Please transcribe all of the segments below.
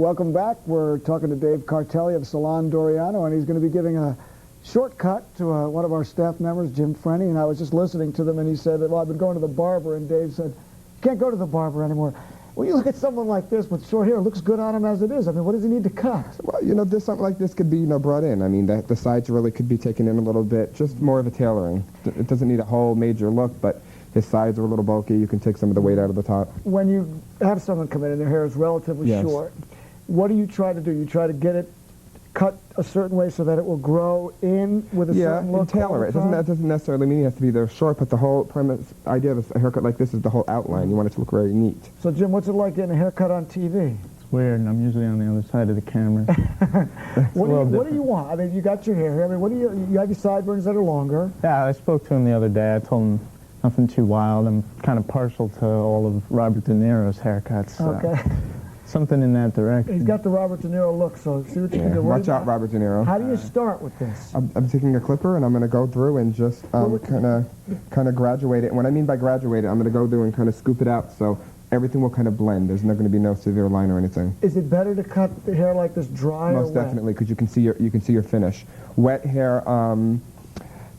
welcome back. We're talking to Dave Cartelli of Salon Doriano, and he's going to be giving a shortcut to one of our staff members, Jim Frenny, and I was just listening to them, and he said, well, I've been going to the barber, and Dave said, you can't go to the barber anymore. When you look at someone like this with short hair, it looks good on him as it is. I mean, what does he need to cut? Well, you know, something like this could be, brought in. I mean, the sides really could be taken in a little bit, just more of a tailoring. It doesn't need a whole major look, but his sides are a little bulky. You can take some of the weight out of the top. When you have someone come in and their hair is relatively short, what do you try to do? You try to get it cut a certain way so that it will grow in with a certain look? Yeah, tailor it. That doesn't necessarily mean it has to be there short, but the whole idea of a haircut like this is the whole outline. You want it to look very neat. So, Jim, what's it like getting a haircut on TV? It's weird, and I'm usually on the other side of the camera. What do you want? I mean, you got your hair here. I mean, you have your sideburns that are longer. Yeah, I spoke to him the other day. I told him nothing too wild. I'm kind of partial to all of Robert De Niro's haircuts. So. Okay. Something in that direction. He's got the Robert De Niro look, so see what you can do. Watch out, Robert De Niro. How do you start with this? I'm taking a clipper, and I'm going to go through and just kind of graduate it. And what I mean by graduate it, I'm going to go through and kind of scoop it out so everything will kind of blend. There's not going to be no severe line or anything. Is it better to cut the hair like this dry or wet? Most definitely, because you can see your finish. Wet hair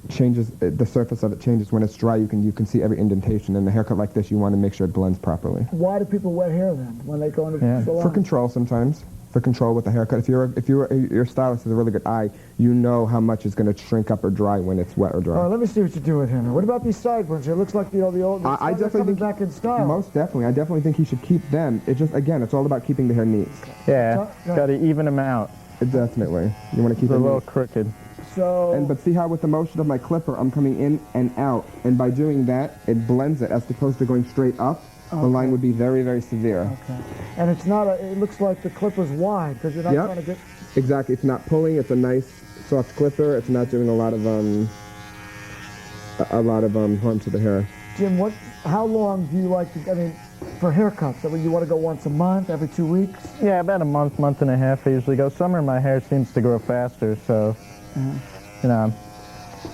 changes, the surface of it changes. When it's dry, you can see every indentation. And the haircut like this, you want to make sure it blends properly. Why do people wet hair then when they go into the salon? For control sometimes. For control with the haircut. If your stylist has a really good eye, you know how much is going to shrink up or dry when it's wet or dry. All right, let me see what you do with him. What about these sideburns? It looks like the old. I definitely think back in style. Most definitely, I definitely think he should keep them. It just it's all about keeping the hair neat. Yeah, got to even them out. Definitely, you want to keep it a little crooked. But see how with the motion of my clipper, I'm coming in and out, and by doing that, it blends it as opposed to going straight up. Okay. The line would be very, very severe. Okay. And it's not it looks like the clipper's wide because you're not trying to get. Exactly. It's not pulling. It's a nice soft clipper. It's not doing a lot of harm to the hair. Jim, how long do you like to? I mean, for haircuts, I mean, you want to go once a month, every 2 weeks? Yeah, about a month and a half. I usually go. Summer, my hair seems to grow faster, so.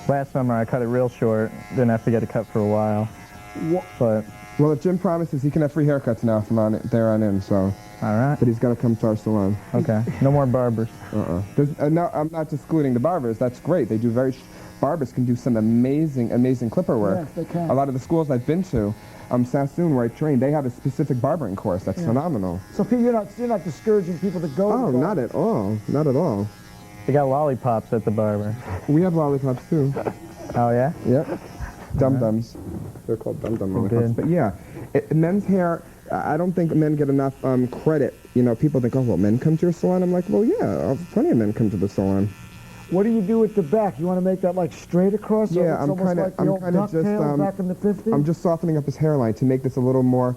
Last summer I cut it real short. Didn't have to get it cut for a while. Well, if Jim promises, he can have free haircuts now from there on in. So. All right. But he's got to come to our salon. Okay. No more barbers. No, I'm not excluding the barbers. That's great. They do barbers can do some amazing clipper work. Yes, they can. A lot of the schools I've been to, Sassoon, where I trained, they have a specific barbering course. That's phenomenal. So you're not discouraging people to go. Oh, not at all. Not at all. They got lollipops at the barber. We have lollipops too. Oh yeah? Yep. Dum-dums. They're called dum-dum lollipops. But yeah, men's hair, I don't think men get enough credit. You know, people think, oh, well, men come to your salon? I'm like, well, yeah, plenty of men come to the salon. What do you do with the back? You want to make that like straight across? Yeah, I'm kind of just back in the 50s? I'm just softening up his hairline to make this a little more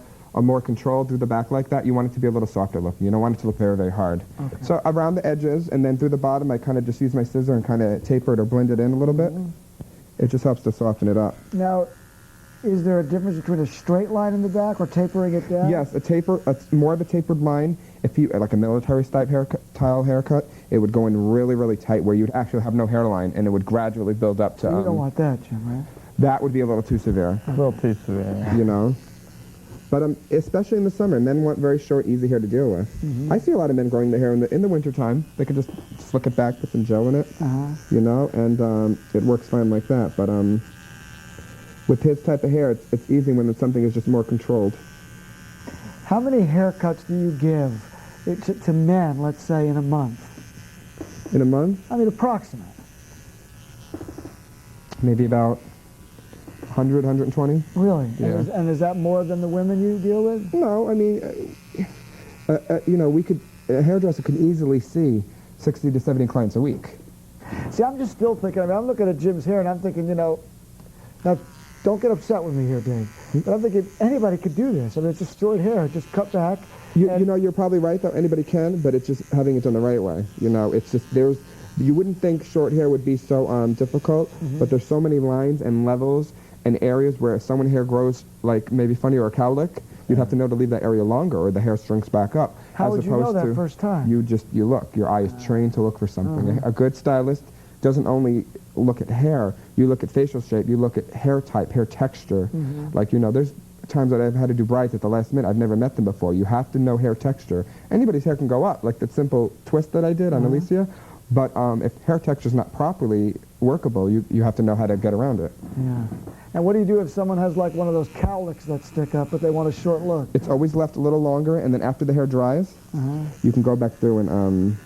controlled through the back like that. You want it to be a little softer looking. You don't want it to look very, very hard. Okay. So around the edges and then through the bottom, I kind of just use my scissor and kind of taper it or blend it in a little bit. It just helps to soften it up. Now, is there a difference between a straight line in the back or tapering it down? Yes, more of a tapered line. If you like a military style haircut, it would go in really, really tight where you'd actually have no hairline and it would gradually build up to. You don't want that, Jim, right? That would be a little too severe. A little too severe. You know. But especially in the summer, men want very short, easy hair to deal with. I see a lot of men growing their hair in the wintertime. They can just slick it back, put some gel in it, you know, and it works fine like that. But with his type of hair, it's easy when something is just more controlled. How many haircuts do you give to men, let's say, in a month? In a month? I mean, approximate. Maybe about 100, 120. Really? Yeah. And is that more than the women you deal with? No, I mean, you know, a hairdresser could easily see 60 to 70 clients a week. See, I'm just still thinking, I mean, I'm looking at Jim's hair and I'm thinking, you know, now, don't get upset with me here, Dave, but I'm thinking anybody could do this. I mean, it's just short hair, just cut back. You know, you're probably right, though. Anybody can, but it's just having it done the right way. You know, it's just, you wouldn't think short hair would be so difficult, but there's so many lines and levels and areas where someone's hair grows like maybe funny or a cowlick, you'd have to know to leave that area longer or the hair shrinks back up. How would you know that first time? You look. Your eye is trained to look for something. A good stylist doesn't only look at hair, you look at facial shape, you look at hair type, hair texture. Like, you know, there's times that I've had to do brides at the last minute, I've never met them before. You have to know hair texture. Anybody's hair can go up, like that simple twist that I did on Alicia. But if hair texture is not properly workable, you have to know how to get around it. Yeah. And what do you do if someone has like one of those cowlicks that stick up, but they want a short look? It's always left a little longer, and then after the hair dries, you can go back through and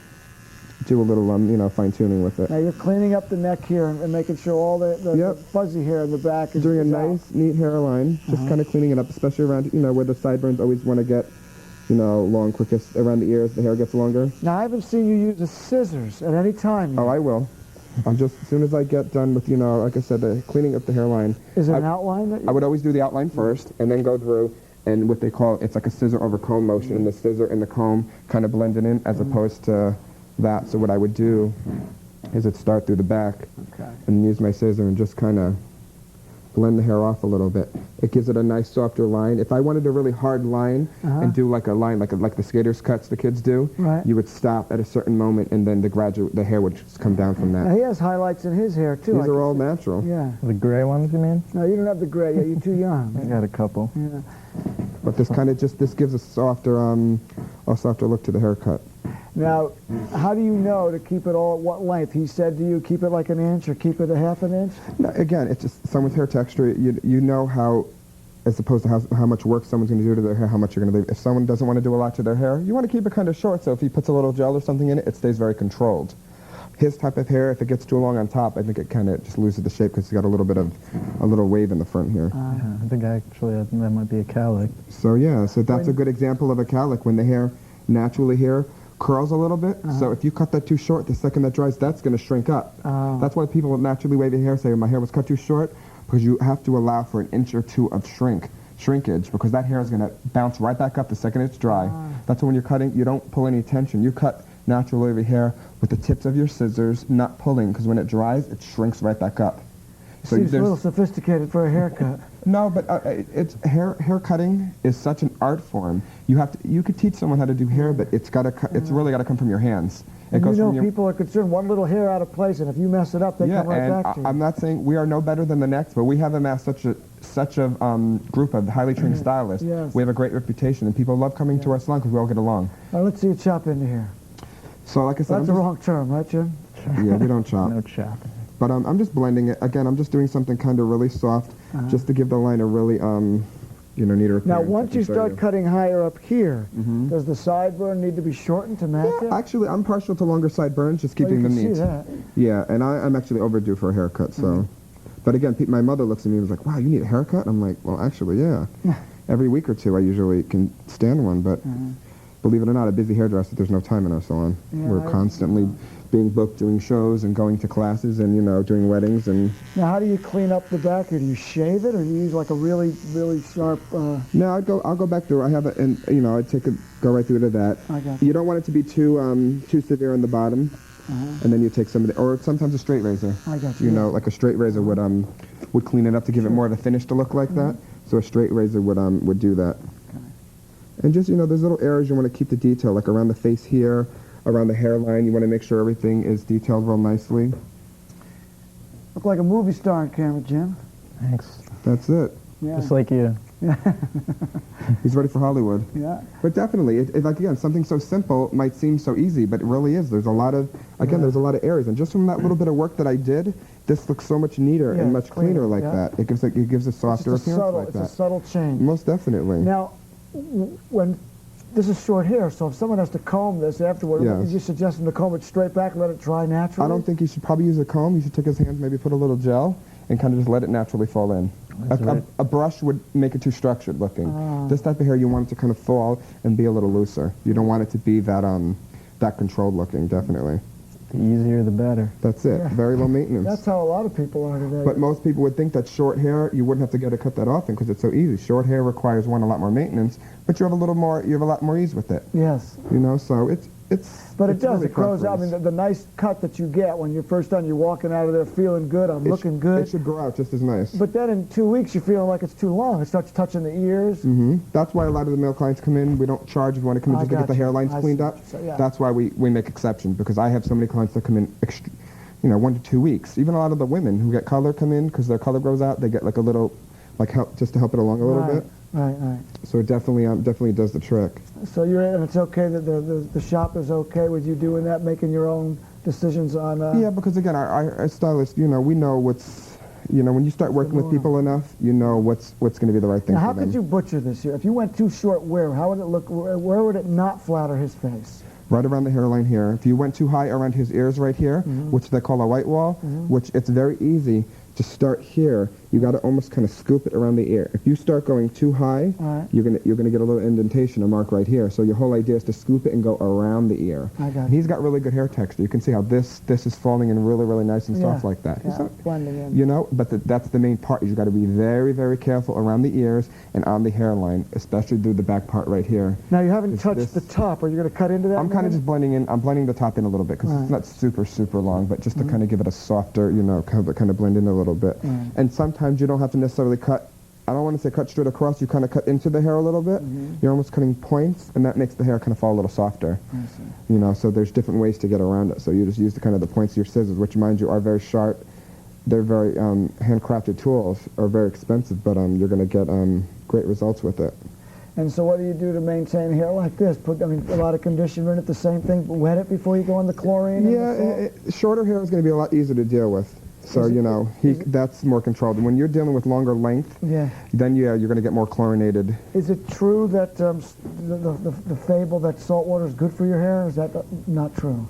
do a little, fine tuning with it. Now you're cleaning up the neck here and making sure all the fuzzy hair in the back is doing a out. nice, neat hairline, just kind of cleaning it up, especially around, where the sideburns always want to get, long, quickest around the ears. The hair gets longer. Now I haven't seen you use the scissors at any time yet. Oh, I will. I'm just, as soon as I get done with, like I said, cleaning up the hairline. Is it an outline that you... I would always do the outline first, and then go through, and what they call, it's like a scissor over comb motion, and the scissor and the comb kind of blended in, as opposed to that. So what I would do is I'd start through the back, and use my scissor and just kind of blend the hair off a little bit. It gives it a nice softer line. If I wanted a really hard line and do like a line like the skaters cuts the kids do, you would stop at a certain moment, and then the hair would just come down from that. Now he has highlights in his hair too. These are all natural. Yeah. The gray ones, you mean? No, you don't have the gray yet. You're too young. I got a couple. Yeah. But this kind of this gives a softer look to the haircut. Now, how do you know to keep it all at what length? He said to you, keep it like an inch or keep it a half an inch? No, again, it's just someone's hair texture. You know how, as opposed to how much work someone's going to do to their hair, how much you're going to leave. If someone doesn't want to do a lot to their hair, you want to keep it kind of short, so if he puts a little gel or something in it, it stays very controlled. His type of hair, if it gets too long on top, I think it kind of just loses the shape because he's got a little wave in the front here. Yeah, I think actually that might be a cowlick. So yeah, so that's a good example of a cowlick, when the hair naturally here curls a little bit. So if you cut that too short, the second that dries, that's going to shrink up. That's why people with naturally wavy hair say my hair was cut too short, because you have to allow for an inch or two of shrinkage, because that hair is going to bounce right back up the second it's dry. That's why when you're cutting, you don't pull any tension. You cut natural wavy hair with the tips of your scissors, not pulling, because when it dries, it shrinks right back up. So seems a little sophisticated for a haircut. No, but it's hair cutting is such an art form. You could teach someone how to do hair, but it's really got to come from your hands. And people are concerned one little hair out of place, and if you mess it up, they come right back to you. I'm not saying we are no better than the next, but we have amassed such a group of highly trained stylists. Yes. We have a great reputation, and people love coming to our salon because we all get along. All right, let's see you chop into here. So, like I said, that's the wrong term, right, Jim? Yeah, we don't chop. No chopping. But I'm just blending it. Again, I'm just doing something kind of really soft, just to give the line a really, neater appearance. Now, once you start cutting higher up here, does the sideburn need to be shortened to match it? Actually, I'm partial to longer sideburns, just keeping them neat. See that. Yeah, and I'm actually overdue for a haircut, so. But again, my mother looks at me and was like, wow, you need a haircut? I'm like, well, actually, yeah. Every week or two, I usually can stand one, but believe it or not, a busy hairdresser, there's no time in our salon. Yeah, We're constantly being booked, doing shows and going to classes and, doing weddings. And now, how do you clean up the back here? Do you shave it, or do you use like a really, really sharp... No, I'll go back through. I have it, and, go right through to that. I got you. You don't want it to be too severe on the bottom. And then you take some of the, or sometimes a straight razor. I got you. Like a straight razor would clean it up to give it more of a finish to look like that. So a straight razor would do that. Okay. And just, there's little areas you want to keep the detail, like around the face here, around the hairline. You want to make sure everything is detailed real nicely. Look like a movie star on camera, Jim. Thanks. That's it. Yeah. Just like you. He's ready for Hollywood. Yeah. But definitely, like again, something so simple might seem so easy, but it really is. There's a lot of, there's a lot of areas. And just from that little bit of work that I did, this looks so much neater and much cleaner like that. It gives a softer appearance like that. It's a subtle change. Most definitely. Now, when this is short hair, so if someone has to comb this afterward, would you suggest them to comb it straight back and let it dry naturally? I don't think you should probably use a comb. You should take his hands, maybe put a little gel, and kind of just let it naturally fall in. A brush would make it too structured looking. This type of hair, you want it to kind of fall and be a little looser. You don't want it to be that controlled looking, definitely. The easier the better. That's it. Yeah. Very low maintenance. That's how a lot of people are today. But most people would think that short hair, you wouldn't have to get to cut that often because it's so easy. Short hair requires, a lot more maintenance, but you have a lot more ease with it. Yes. So it's But it does. Really it grows out. I mean, the nice cut that you get when you're first done, you're walking out of there feeling good. I'm looking good. It should grow out just as nice. But then in 2 weeks, you're feeling like it's too long. It starts touching the ears. That's why a lot of the male clients come in. We don't charge if you want to come in just to get the hairlines cleaned up. That's why we make exceptions, because I have so many clients that come in 1 to 2 weeks. Even a lot of the women who get color come in because their color grows out. They get like a little like just to help it along a little bit. Right. So it definitely does the trick. So and it's okay that the shop is okay with you doing that, making your own decisions on. Yeah, because again, our stylists, we know what's, when you start working with people enough, you know what's going to be the right thing. Now, how for them. could you butcher this here? If you went too short, how would it look? Where would it not flatter his face? Right around the hairline here. If you went too high around his ears right here, which they call a white wall, which it's very easy to start here. You got to almost kind of scoop it around the ear. If you start going too high, you're gonna get a little indentation, a mark right here. So your whole idea is to scoop it and go around the ear. I got it. He's got really good hair texture. You can see how this is falling in really, really nice and soft like that. Yeah, blending in. But that's the main part. You got to be very, very careful around the ears and on the hairline, especially through the back part right here. Now you haven't touched the top. Are you going to cut into that? I'm kind of just blending in. I'm blending the top in a little bit because it's not super, super long, but just to kind of give it a softer, kind of blend in a little bit. And sometimes you don't have to necessarily cut. I don't want to say cut straight across. You kind of cut into the hair a little bit. You're almost cutting points, and that makes the hair kind of fall a little softer. So there's different ways to get around it. So you just use the points of your scissors, which, mind you, are very sharp. They're very handcrafted tools, are very expensive, but you're going to get great results with it. And so what do you do to maintain hair like this? Put a lot of conditioner in it, the same thing, but wet it before you go in the chlorine? Yeah, shorter hair is going to be a lot easier to deal with. So, that's more controlled. And when you're dealing with longer length, then you're going to get more chlorinated. Is it true that the fable that salt water is good for your hair? Is that not true?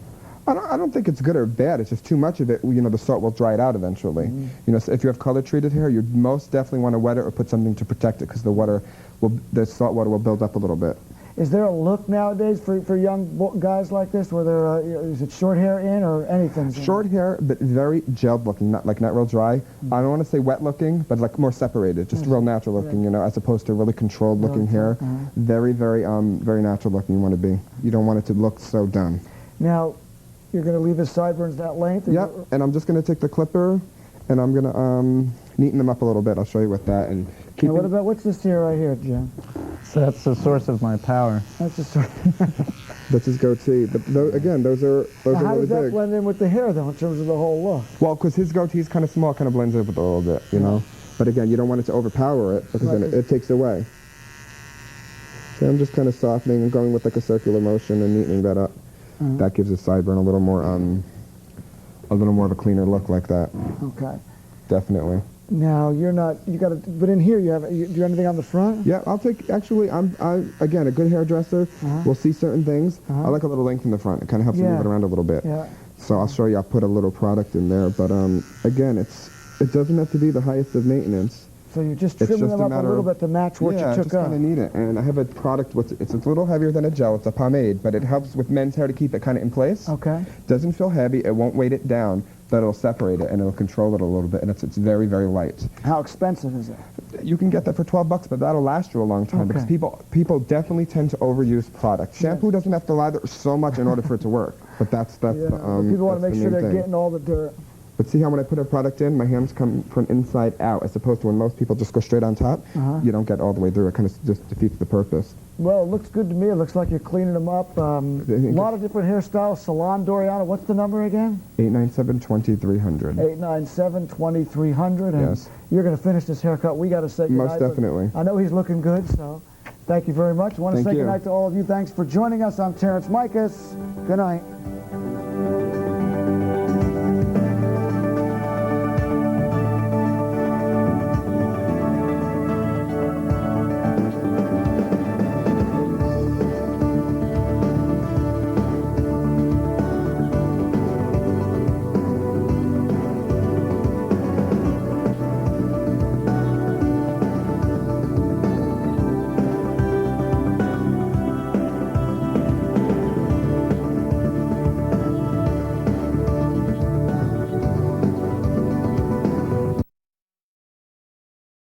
I don't think it's good or bad. It's just too much of it. The salt will dry it out eventually. So if you have color-treated hair, you most definitely want to wet it or put something to protect it because the salt water will build up a little bit. Is there a look nowadays for young guys like this where is it short hair in or anything? Short hair, but very gelled looking, not real dry. I don't want to say wet looking, but like more separated, just real natural looking, as opposed to really controlled looking hair. Very, very, very natural looking you want to be. You don't want it to look so done. Now, you're going to leave his sideburns that length? Yep, and I'm just going to take the clipper and I'm going to neaten them up a little bit. I'll show you with that. And what's this here right here, Jim? So that's the source of my power. That's the source. That's his goatee. But again, those are really big. How does that blend in with the hair, though, in terms of the whole look? Well, because his goatee is kind of small, kind of blends in with it a little bit, But again, you don't want it to overpower it because then it takes away. So I'm just kind of softening and going with like a circular motion and neatening that up. That gives his sideburn a little more of a cleaner look like that. Okay. Definitely. Now but in here do you have anything on the front? Yeah, I'll take, actually, again, a good hairdresser will see certain things. I like a little length in the front. It kind of helps you move it around a little bit. Yeah. So I'll show you, I'll put a little product in there, but again, it doesn't have to be the highest of maintenance. So you're just trimming them up a little bit to match what you took up. Yeah, just kind of need it. And I have a product, it's a little heavier than a gel. It's a pomade, but it helps with men's hair to keep it kind of in place. Okay. Doesn't feel heavy. It won't weight it down, but it'll separate it and it'll control it a little bit. And it's very, very light. How expensive is it? You can get that for $12, but that'll last you a long time because people definitely tend to overuse products. Shampoo doesn't have to lather so much in order for it to work, but that's people want to make sure they're getting all the dirt. But see how when I put a product in, my hands come from inside out, as opposed to when most people just go straight on top, you don't get all the way through. It kind of just defeats the purpose. Well, it looks good to me. It looks like you're cleaning them up. A lot of different hairstyles. Salon Doriano. What's the number again? 897-2300. 897-2300. Yes. You're going to finish this haircut. We got to say goodnight. Most definitely. I know he's looking good, so thank you very much. I want to say goodnight to all of you. Thanks for joining us. I'm Terrence Micus. Good night.